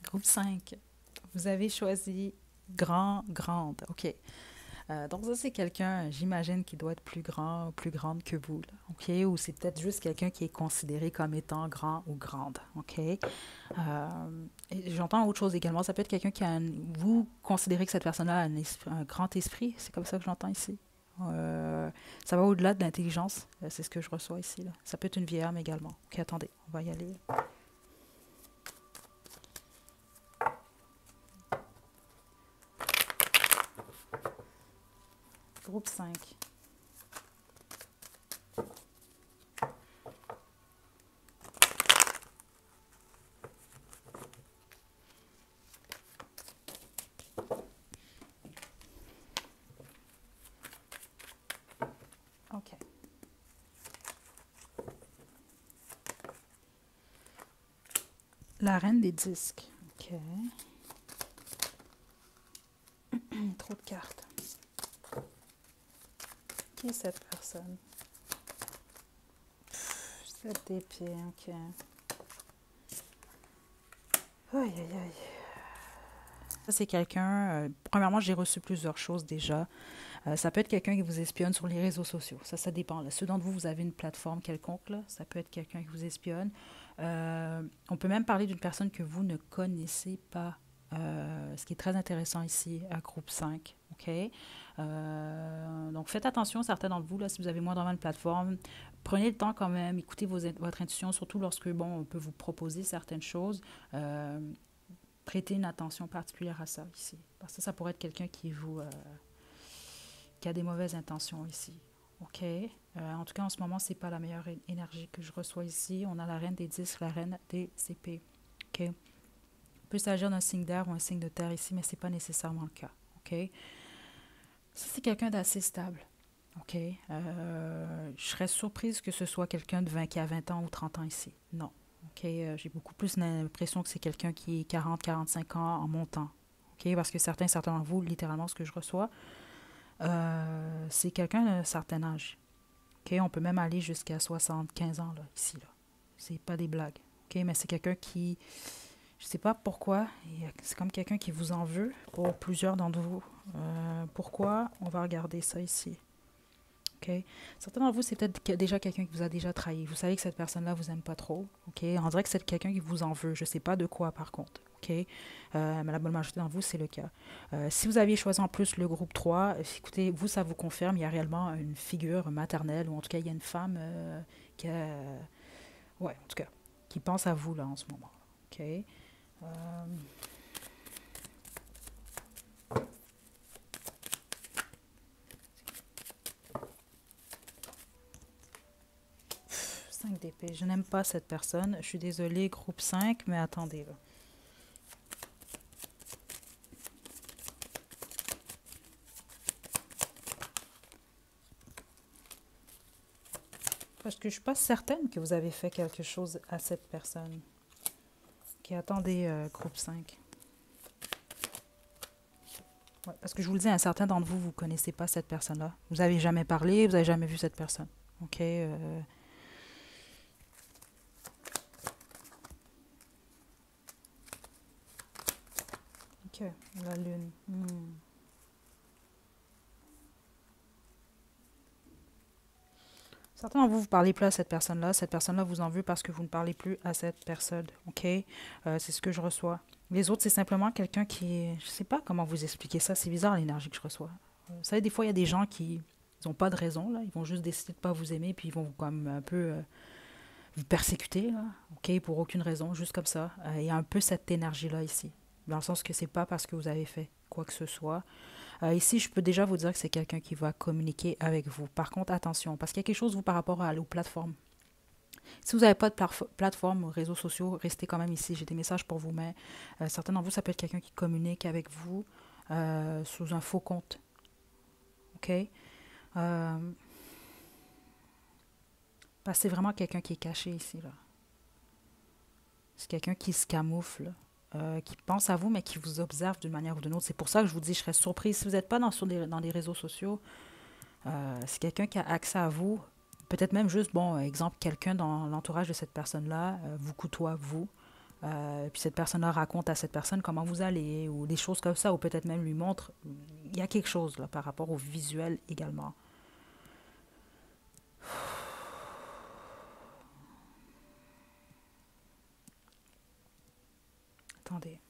A: Groupe 5. Vous avez choisi grand, grande. OK. Donc ça, c'est quelqu'un, j'imagine, qui doit être plus grand ou plus grande que vous. Là, OK? Ou c'est peut-être juste quelqu'un qui est considéré comme étant grand ou grande. OK? Et j'entends autre chose également. Ça peut être quelqu'un qui a un... Vous considérez que cette personne-là a un grand esprit. C'est comme ça que j'entends ici. Ça va au-delà de l'intelligence. C'est ce que je reçois ici. Là. Ça peut être une vieille âme également. OK, attendez. On va y aller. Groupe 5. OK. La reine des disques. OK. Trop de cartes. Qui est cette personne? 7 d'épée, OK. Aïe, aïe, aïe. Ça, c'est quelqu'un... premièrement, j'ai reçu plusieurs choses déjà. Ça peut être quelqu'un qui vous espionne sur les réseaux sociaux. Ça dépend. Là. Ceux d'entre vous, vous avez une plateforme quelconque. Là. Ça peut être quelqu'un qui vous espionne. On peut même parler d'une personne que vous ne connaissez pas. Ce qui est très intéressant ici, à groupe 5. OK? Donc, faites attention, certains d'entre vous, là, si vous avez moins une plateforme, prenez le temps quand même, écoutez votre intuition, surtout lorsque, bon, on peut vous proposer certaines choses. Prêtez une attention particulière à ça ici. Parce que ça pourrait être quelqu'un qui a des mauvaises intentions ici. OK? En tout cas, en ce moment, c'est pas la meilleure énergie que je reçois ici. On a la reine des disques, la reine des épées. OK? Il peut s'agir d'un signe d'air ou un signe de terre ici, mais c'est pas nécessairement le cas. OK? Ça, c'est quelqu'un d'assez stable. OK? Je serais surprise que ce soit quelqu'un qui a 20 ans ou 30 ans ici. Non. OK? J'ai beaucoup plus l'impression que c'est quelqu'un qui est 40-45 ans en montant. OK? Parce que certains d'entre vous, littéralement, ce que je reçois, c'est quelqu'un d'un certain âge. OK? On peut même aller jusqu'à 75 ans, là, ici. Là. C'est pas des blagues. OK? Mais c'est quelqu'un qui... Je sais pas pourquoi. C'est comme quelqu'un qui vous en veut pour plusieurs d'entre vous. Pourquoi? On va regarder ça ici. OK? Certains d'entre vous, c'est peut-être déjà quelqu'un qui vous a déjà trahi. Vous savez que cette personne-là vous aime pas trop. OK? On dirait que c'est quelqu'un qui vous en veut. Je sais pas de quoi, par contre. OK? Mais la bonne majorité d'entre vous, c'est le cas. Si vous aviez choisi en plus le groupe 3, écoutez, vous, ça vous confirme, il y a réellement une figure maternelle, ou en tout cas, il y a une femme qui a... Ouais, en tout cas, qui pense à vous, là, en ce moment. OK? 5 d'épée. Je n'aime pas cette personne. Je suis désolée, groupe 5, mais attendez. Là. Parce que je ne suis pas certaine que vous avez fait quelque chose à cette personne. Ok, attendez, groupe 5. Ouais, parce que je vous le dis, un certain d'entre vous, vous ne connaissez pas cette personne-là. Vous n'avez jamais parlé, vous n'avez jamais vu cette personne. OK? OK, la lune. Certains d'entre vous, vous ne parlez plus à cette personne-là. Cette personne-là vous en veut parce que vous ne parlez plus à cette personne. OK? C'est ce que je reçois. Les autres, c'est simplement quelqu'un qui... Je ne sais pas comment vous expliquer ça. C'est bizarre l'énergie que je reçois. Vous savez, des fois, il y a des gens qui n'ont pas de raison. Là. Ils vont juste décider de ne pas vous aimer, puis ils vont comme un peu vous persécuter. Là. OK? Pour aucune raison, juste comme ça. Il y a un peu cette énergie-là ici. Dans le sens que c'est pas parce que vous avez fait quoi que ce soit. Ici, je peux déjà vous dire que c'est quelqu'un qui va communiquer avec vous. Par contre, attention, parce qu'il y a quelque chose, vous, par rapport aux plateformes. Si vous n'avez pas de plateforme ou réseaux sociaux, restez quand même ici. J'ai des messages pour vous, mais certains d'entre vous, ça peut être quelqu'un qui communique avec vous sous un faux compte. OK? Euh, Parce que c'est vraiment quelqu'un qui est caché ici, là. C'est quelqu'un qui se camoufle, qui pense à vous, mais qui vous observe d'une manière ou d'une autre. C'est pour ça que je vous dis, je serais surprise. Si vous n'êtes pas dans des réseaux sociaux, c'est quelqu'un qui a accès à vous. Peut-être même juste, bon, exemple, quelqu'un dans l'entourage de cette personne-là vous côtoie, vous. Puis cette personne-là raconte à cette personne comment vous allez, ou des choses comme ça, ou peut-être même lui montre. Il y a quelque chose là par rapport au visuel également. Attendez.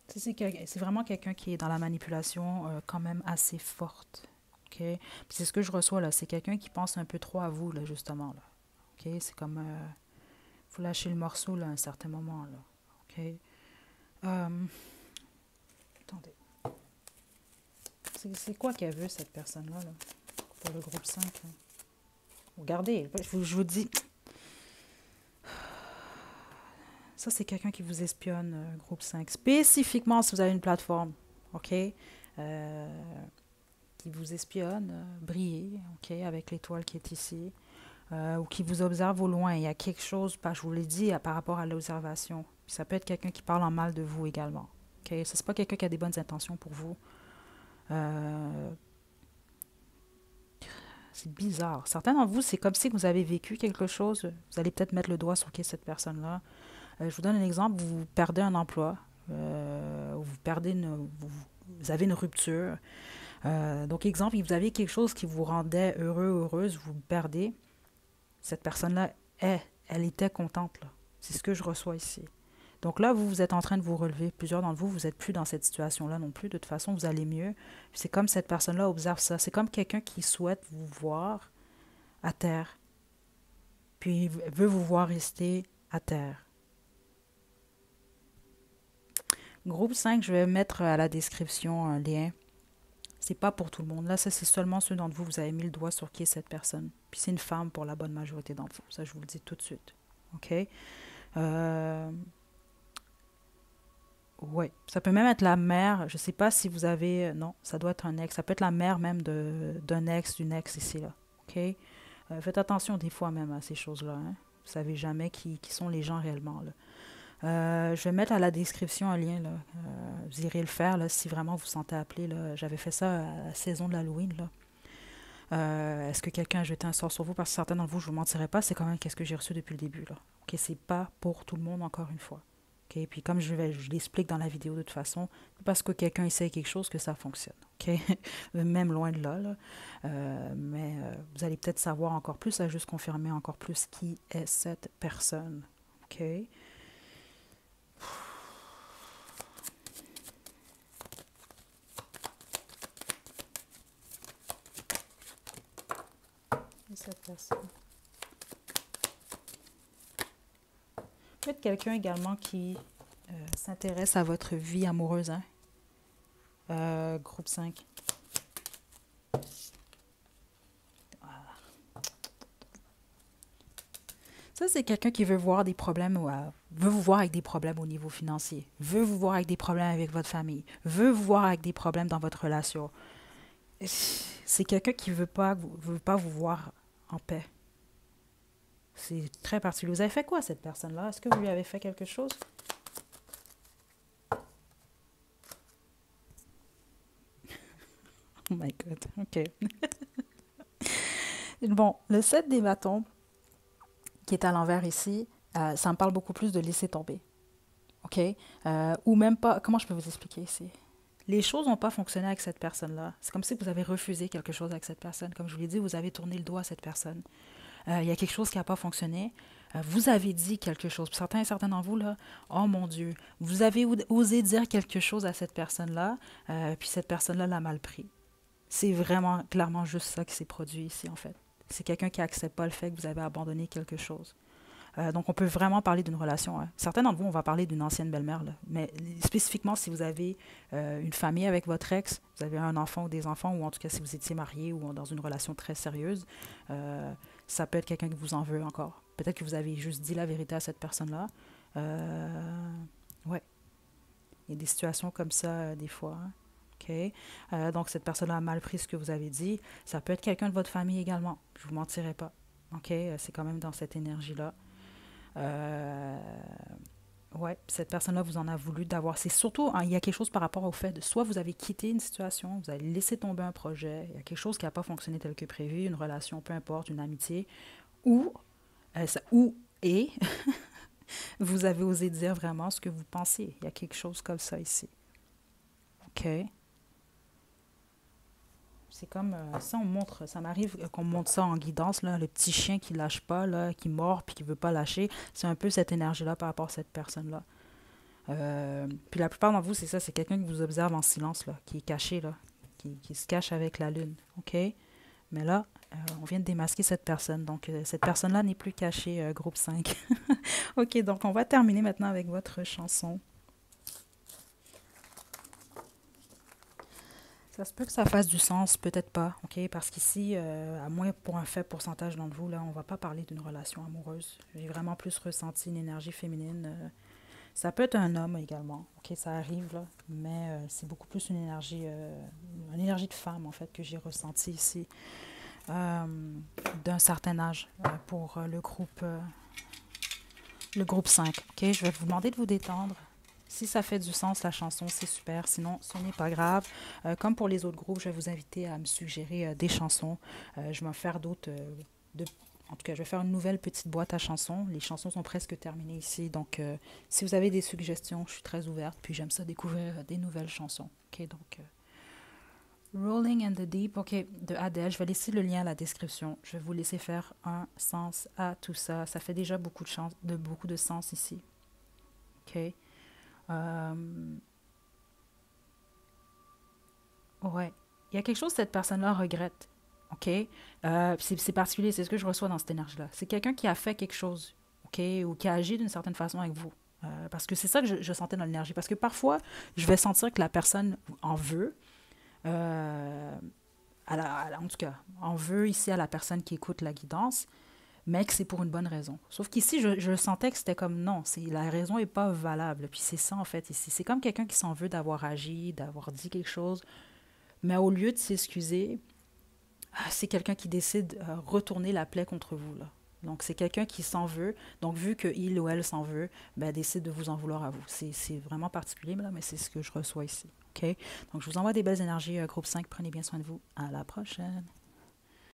A: C'est vraiment quelqu'un qui est dans la manipulation quand même assez forte. OK? Puis c'est ce que je reçois là. C'est quelqu'un qui pense un peu trop à vous, là, justement. Là. OK? C'est comme. Faut lâcher le morceau là, à un certain moment. Là. OK? Euh, Attendez. C'est quoi qu'elle veut, cette personne-là, là, pour le groupe 5 là? Regardez, je vous dis. Ça, c'est quelqu'un qui vous espionne, groupe 5. Spécifiquement si vous avez une plateforme. OK? Qui vous espionne, briller, OK, avec l'étoile qui est ici, ou qui vous observe au loin. Il y a quelque chose, je vous l'ai dit, par rapport à l'observation. Puis ça peut être quelqu'un qui parle en mal de vous également. OK? Ça, c'est pas quelqu'un qui a des bonnes intentions pour vous. C'est bizarre. Certains d'entre vous, c'est comme si vous avez vécu quelque chose. Vous allez peut-être mettre le doigt sur qui est cette personne-là. Je vous donne un exemple. Vous perdez un emploi. Vous perdez vous avez une rupture. Donc, exemple, vous avez quelque chose qui vous rendait heureux, heureuse, vous le perdez. Cette personne-là, elle était contente, là. C'est ce que je reçois ici. Donc là, vous êtes en train de vous relever. Plusieurs d'entre vous, vous n'êtes plus dans cette situation-là non plus. De toute façon, vous allez mieux. C'est comme cette personne-là observe ça. C'est comme quelqu'un qui souhaite vous voir à terre. Puis veut vous voir rester à terre. Groupe 5, je vais mettre à la description un lien. C'est pas pour tout le monde. Là, ça, c'est seulement ceux d'entre vous, vous avez mis le doigt sur qui est cette personne. Puis c'est une femme pour la bonne majorité d'entre vous. Ça, je vous le dis tout de suite. OK? Oui. Ça peut même être la mère. Je sais pas si vous avez... Non, ça doit être un ex. Ça peut être la mère même d'un ex, d'une ex ici, là. OK? Faites attention des fois même à ces choses-là. Hein? Vous savez jamais qui sont les gens réellement, là. Je vais mettre à la description un lien, là. Vous irez le faire, là, si vraiment vous vous sentez appelé, là. J'avais fait ça à la saison de l'Halloween, là. Est-ce que quelqu'un a jeté un sort sur vous? Parce que certains d'entre vous, je ne vous mentirai pas, c'est quand même qu'est-ce que j'ai reçu depuis le début, là. OK, c'est pas pour tout le monde, encore une fois. OK, puis comme je l'explique dans la vidéo de toute façon, c'est parce que quelqu'un essaie quelque chose que ça fonctionne. OK? Même loin de là, là. Mais vous allez peut-être savoir encore plus, à juste confirmer encore plus qui est cette personne. OK? Cette personne. Peut-être quelqu'un également qui s'intéresse à votre vie amoureuse. Hein? Groupe 5. Voilà. Ça, c'est quelqu'un qui veut voir des problèmes, veut vous voir avec des problèmes au niveau financier, veut vous voir avec des problèmes avec votre famille, veut vous voir avec des problèmes dans votre relation. C'est quelqu'un qui veut pas vous voir en paix. C'est très particulier. Vous avez fait quoi à cette personne-là? Est-ce que vous lui avez fait quelque chose? Oh my God, ok. Bon, le 7 des bâtons, qui est à l'envers ici, ça me parle beaucoup plus de laisser tomber. OK? Ou même pas, comment je peux vous expliquer ici? Les choses n'ont pas fonctionné avec cette personne-là. C'est comme si vous avez refusé quelque chose avec cette personne. Comme je vous l'ai dit, vous avez tourné le doigt à cette personne. Il y a quelque chose qui n'a pas fonctionné. Vous avez dit quelque chose. Certains d'entre vous, là, oh mon Dieu, vous avez osé dire quelque chose à cette personne-là, puis cette personne-là l'a mal pris. C'est vraiment, clairement, juste ça qui s'est produit ici, en fait. C'est quelqu'un qui n'accepte pas le fait que vous avez abandonné quelque chose. Donc, on peut vraiment parler d'une relation, hein. Certains d'entre vous, on va parler d'une ancienne belle-mère, là. Mais spécifiquement, si vous avez une famille avec votre ex, vous avez un enfant ou des enfants, ou en tout cas si vous étiez marié ou dans une relation très sérieuse, euh, ça peut être quelqu'un qui vous en veut encore. Peut-être que vous avez juste dit la vérité à cette personne-là. Ouais, il y a des situations comme ça des fois, hein. OK? Donc, cette personne-là a mal pris ce que vous avez dit. Ça peut être quelqu'un de votre famille également. Je ne vous mentirai pas. OK? C'est quand même dans cette énergie-là. Euh, ouais, cette personne-là vous en a voulu d'avoir. C'est surtout, hein, il y a quelque chose par rapport au fait de soit vous avez quitté une situation, vous avez laissé tomber un projet, il y a quelque chose qui n'a pas fonctionné tel que prévu, une relation, peu importe, une amitié, ou, ou et vous avez osé dire vraiment ce que vous pensez. Il y a quelque chose comme ça ici. OK? C'est comme ça, on montre, ça m'arrive qu'on montre ça en guidance, là, le petit chien qui lâche pas, là, qui mord puis qui veut pas lâcher. C'est un peu cette énergie-là par rapport à cette personne-là. Puis la plupart d'entre vous, c'est ça, c'est quelqu'un qui vous observe en silence, là, qui est caché, là, qui se cache avec la lune. OK? Mais là, on vient de démasquer cette personne. Donc, cette personne-là n'est plus cachée, groupe 5. OK, donc on va terminer maintenant avec votre chanson. Ça se peut que ça fasse du sens, peut-être pas, OK? Parce qu'ici, à moins pour un faible pourcentage d'entre vous, là, on va pas parler d'une relation amoureuse. J'ai vraiment plus ressenti une énergie féminine. Ça peut être un homme également, OK? Ça arrive, là, mais c'est beaucoup plus une énergie de femme, en fait, que j'ai ressentie ici, euh, d'un certain âge, pour le groupe 5, OK? Je vais vous demander de vous détendre. Si ça fait du sens, la chanson, c'est super. Sinon, ce n'est pas grave. Comme pour les autres groupes, je vais vous inviter à me suggérer des chansons. Je vais en faire d'autres. De... En tout cas, je vais faire une nouvelle petite boîte à chansons. Les chansons sont presque terminées ici. Donc, si vous avez des suggestions, je suis très ouverte. Puis, j'aime ça découvrir des nouvelles chansons. OK, donc, Rolling in the Deep, OK, de Adele. Je vais laisser le lien à la description. Je vais vous laisser faire un sens à tout ça. Ça fait déjà beaucoup de sens ici. OK? Euh, ouais. Il y a quelque chose que cette personne-là regrette. OK? C'est particulier, c'est ce que je reçois dans cette énergie-là. C'est quelqu'un qui a fait quelque chose, OK? Ou qui a agi d'une certaine façon avec vous. Parce que c'est ça que je sentais dans l'énergie. Parce que parfois, je vais sentir que la personne en veut. euh, en tout cas, en veut ici à la personne qui écoute la guidance, mais que c'est pour une bonne raison. Sauf qu'ici, je sentais que c'était comme non, la raison n'est pas valable. Puis c'est ça, en fait, ici. C'est comme quelqu'un qui s'en veut d'avoir agi, d'avoir dit quelque chose, mais au lieu de s'excuser, c'est quelqu'un qui décide de retourner la plaie contre vous, là. Donc, c'est quelqu'un qui s'en veut. Donc, vu qu'il ou elle s'en veut, ben, décide de vous en vouloir à vous. C'est vraiment particulier, là, mais c'est ce que je reçois ici. OK? Donc, je vous envoie des belles énergies, groupe 5. Prenez bien soin de vous. À la prochaine.